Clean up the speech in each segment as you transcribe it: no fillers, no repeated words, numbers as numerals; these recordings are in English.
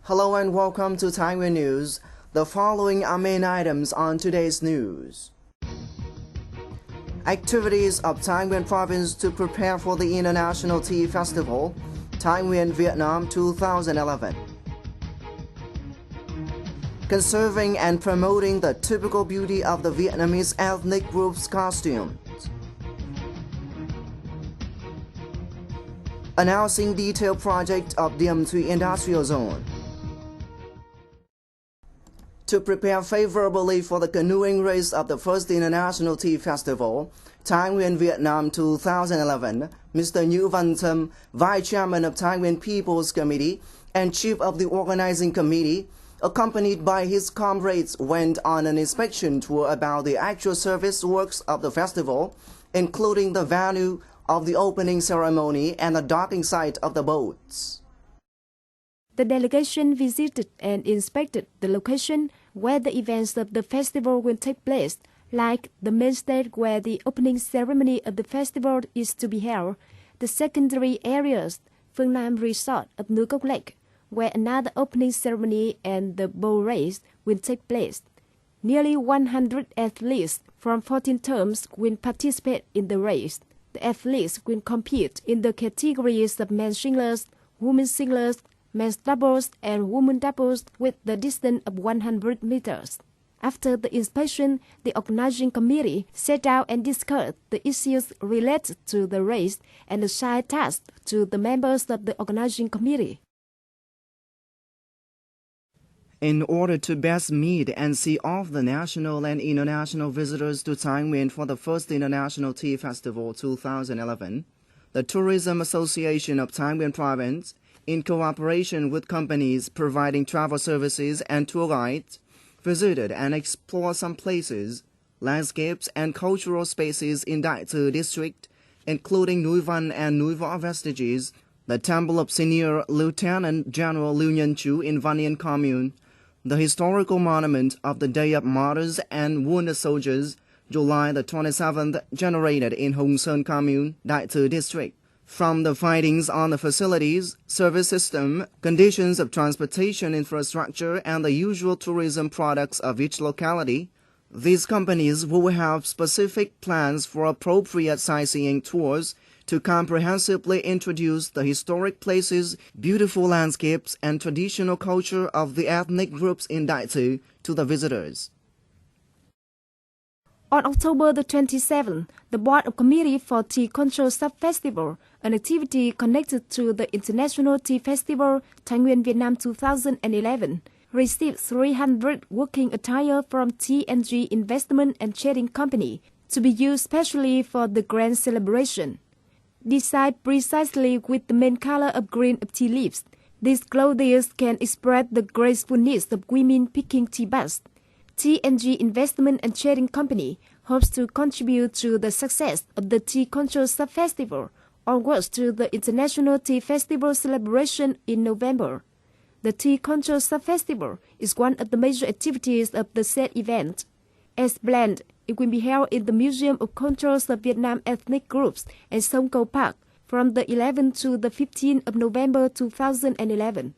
Hello and welcome to Thai Nguyen News. The following are main items on today's news. Activities of Thái Nguyên Province to prepare for the International Tea Festival, Thái Nguyên, Vietnam 2011. Conserving and promoting the typical beauty of the Vietnamese ethnic group's costumes. Announcing detailed project of Diem Thuy Industrial Zone. To prepare favorably for the canoeing race of the first International Tea Festival, Thái Nguyên Vietnam 2011, Mr. Nhu Văn Thâm, Vice Chairman of Thái Nguyên People's Committee and Chief of the Organizing Committee, accompanied by his comrades, went on an inspection tour about the actual service works of the festival, including the venue of the opening ceremony and the docking site of the boats. The delegation visited and inspected the location where the events of the festival will take place, like the main stage where the opening ceremony of the festival is to be held, the secondary areas, Phương Nam Resort of Núi Cốc Lake, where another opening ceremony and the boat race will take place. Nearly 100 athletes from 14 teams will participate in the race. The athletes will compete in the categories of men singlers, women singlers, men's doubles and women doubles with the distance of 100 meters. After the inspection, the organizing committee set out and discussed the issues related to the race and assigned tasks to the members of the organizing committee. In order to best meet and see off the national and international visitors to Thái Nguyên for the first International Tea Festival 2011, the Tourism Association of Thái Nguyên Province, in cooperation with companies providing travel services and tour guides, visited and explored some places, landscapes and cultural spaces in Đại Từ district, including Núi Văn and Núi Võ vestiges, the temple of Senior Lieutenant General Liu Nhân Chu in Văn Yên commune, the historical monument of the Day of Martyrs and Wounded Soldiers, July the 27th, generated in Hồng Sơn commune, Đại Từ district. From the findings on the facilities, service system, conditions of transportation infrastructure, and the usual tourism products of each locality, these companies will have specific plans for appropriate sightseeing tours to comprehensively introduce the historic places, beautiful landscapes, and traditional culture of the ethnic groups in Đại Từ to the visitors. On October the 27th, the Board of Committee for Tea Control Sub-Festival, an activity connected to the International Tea Festival Thái Nguyên Vietnam 2011, received 300 working attire from VTCNG Investment and Trading Company to be used specially for the grand celebration. Designed precisely with the main color of green of tea leaves, these clothing can express the gracefulness of women picking tea bags. VTCNG Investment and Trading Company hopes to contribute to the success of the Tea Control Sub-Festival onwards to the International Tea Festival celebration in November. The Tea Control Sub-Festival is one of the major activities of the said event. As planned, it will be held in the Museum of Controls of Vietnam Ethnic Groups and Sông Cầu Park from the 11th to the 15th of November 2011.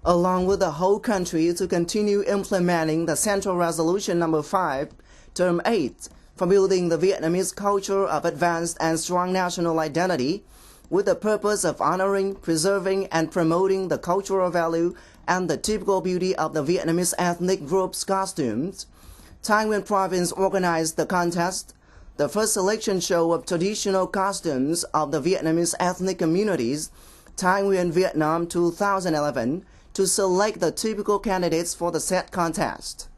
Along with the whole country to continue implementing the Central Resolution No. 5, Term 8, for building the Vietnamese culture of advanced and strong national identity, with the purpose of honoring, preserving, and promoting the cultural value and the typical beauty of the Vietnamese ethnic group's costumes, Thái Nguyên Province organized the contest, the first selection show of traditional costumes of the Vietnamese ethnic communities, Thái Nguyên Vietnam 2011, to select the typical candidates for the said contest.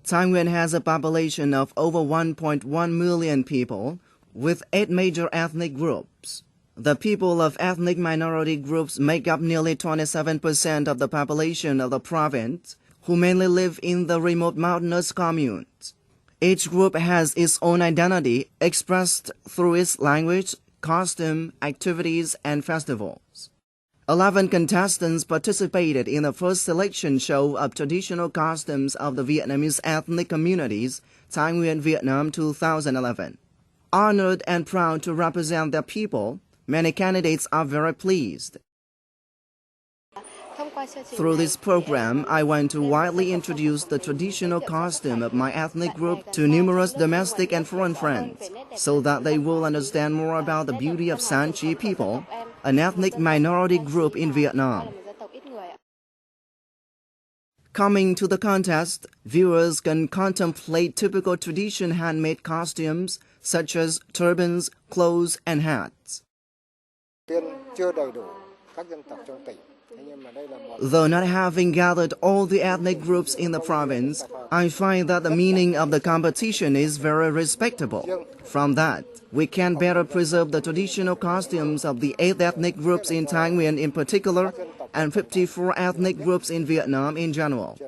Thái Nguyên has a population of over 1.1 million people, with 8 major ethnic groups. The people of ethnic minority groups make up nearly 27% of the population of the province, who mainly live in the remote mountainous communes. Each group has its own identity expressed through its language, costume, activities, and festivals. 11 contestants participated in the first selection show of traditional costumes of the Vietnamese ethnic communities, Thái Nguyên Vietnam 2011. Honored and proud to represent their people, many candidates are very pleased. Through this program, I want to widely introduce the traditional costume of my ethnic group to numerous domestic and foreign friends, so that they will understand more about the beauty of San Chi people, an ethnic minority group in Vietnam. Coming to the contest, viewers can contemplate typical tradition handmade costumes such as turbans, clothes, and hats. Though not having gathered all the ethnic groups in the province, I find that the meaning of the competition is very respectable. From that, we can better preserve the traditional costumes of the 8 ethnic groups in Thái Nguyên in particular, and 54 ethnic groups in Vietnam in general.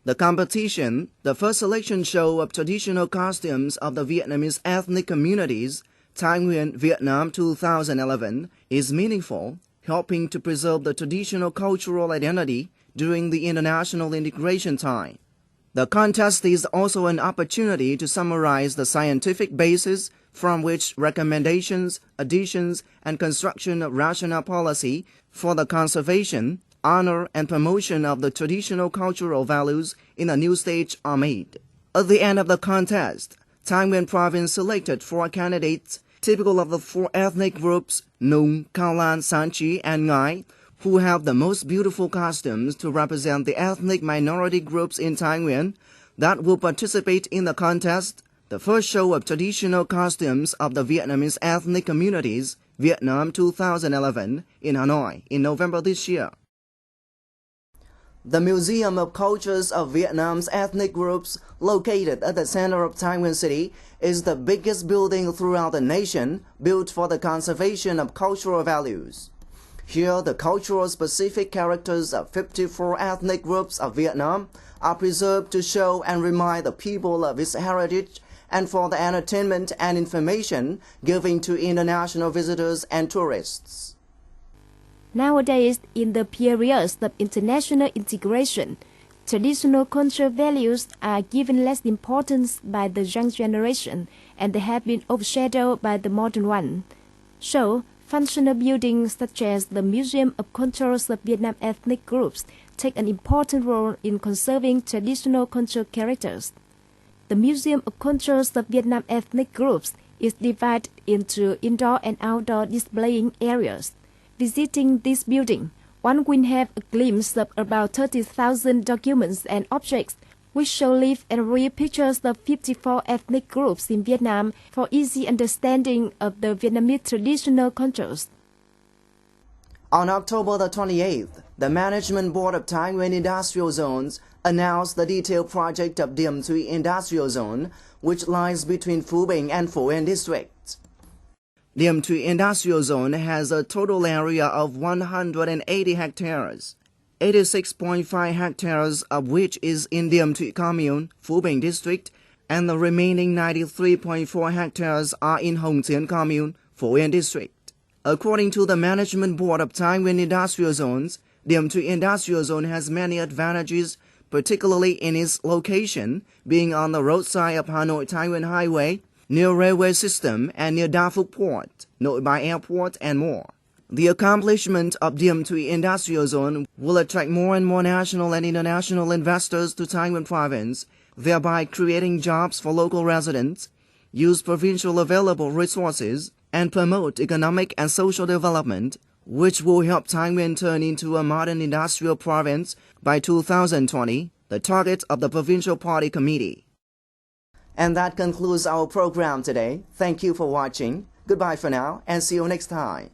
The competition, the first selection show of traditional costumes of the Vietnamese ethnic communities, Thai Nguyen, Vietnam 2011, is meaningful, helping to preserve the traditional cultural identity during the international integration time. The contest is also an opportunity to summarize the scientific basis from which recommendations, additions, and construction of rational policy for the conservation, honor, and promotion of the traditional cultural values in a new stage are made. At the end of the contest, Thái Nguyên province selected 4 candidates typical of the 4 ethnic groups Nung, Cao Lan, San Chi, and Ngày, who have the most beautiful costumes to represent the ethnic minority groups in Thái Nguyên that will participate in the contest, the first show of traditional costumes of the Vietnamese ethnic communities, Vietnam 2011, in Hanoi in November this year. The Museum of Cultures of Vietnam's ethnic groups, located at the center of Thái Nguyên City, is the biggest building throughout the nation built for the conservation of cultural values. Here, the cultural specific characters of 54 ethnic groups of Vietnam are preserved to show and remind the people of its heritage and for the entertainment and information given to international visitors and tourists. Nowadays, in the periods of international integration, traditional cultural values are given less importance by the young generation and they have been overshadowed by the modern one. So, functional buildings such as the Museum of Cultures of Vietnam ethnic groups take an important role in conserving traditional cultural characters. The Museum of Cultures of Vietnam ethnic groups is divided into indoor and outdoor displaying areas. Visiting this building, one will have a glimpse of about 30,000 documents and objects which show live and real pictures of 54 ethnic groups in Vietnam for easy understanding of the Vietnamese traditional cultures. On October the 28th, the Management Board of Thái Nguyên Industrial Zones announced the detailed project of Diem Thuy Industrial Zone, which lies between Phu Bình and Phu Yên districts. Diem Thuy Industrial Zone has a total area of 180 hectares, 86.5 hectares of which is in Diem Thuy Commune, Phu Bình district, and the remaining 93.4 hectares are in Hồng Thiến Commune, Phu Yên district. According to the Management Board of Thái Nguyên Industrial Zones, Diem Thuy Industrial Zone has many advantages, particularly in its location, being on the roadside of Hanoi-Thái Nguyên Highway, near railway system and near Đa Phúc Port, Nội Bài Airport, and more. The accomplishment of Diem Thuy Industrial Zone will attract more and more national and international investors to Thái Nguyên province, thereby creating jobs for local residents, use provincial available resources, and promote economic and social development, which will help Thái Nguyên turn into a modern industrial province by 2020, the target of the Provincial Party Committee. And that concludes our program today. Thank you for watching. Goodbye for now, and see you next time.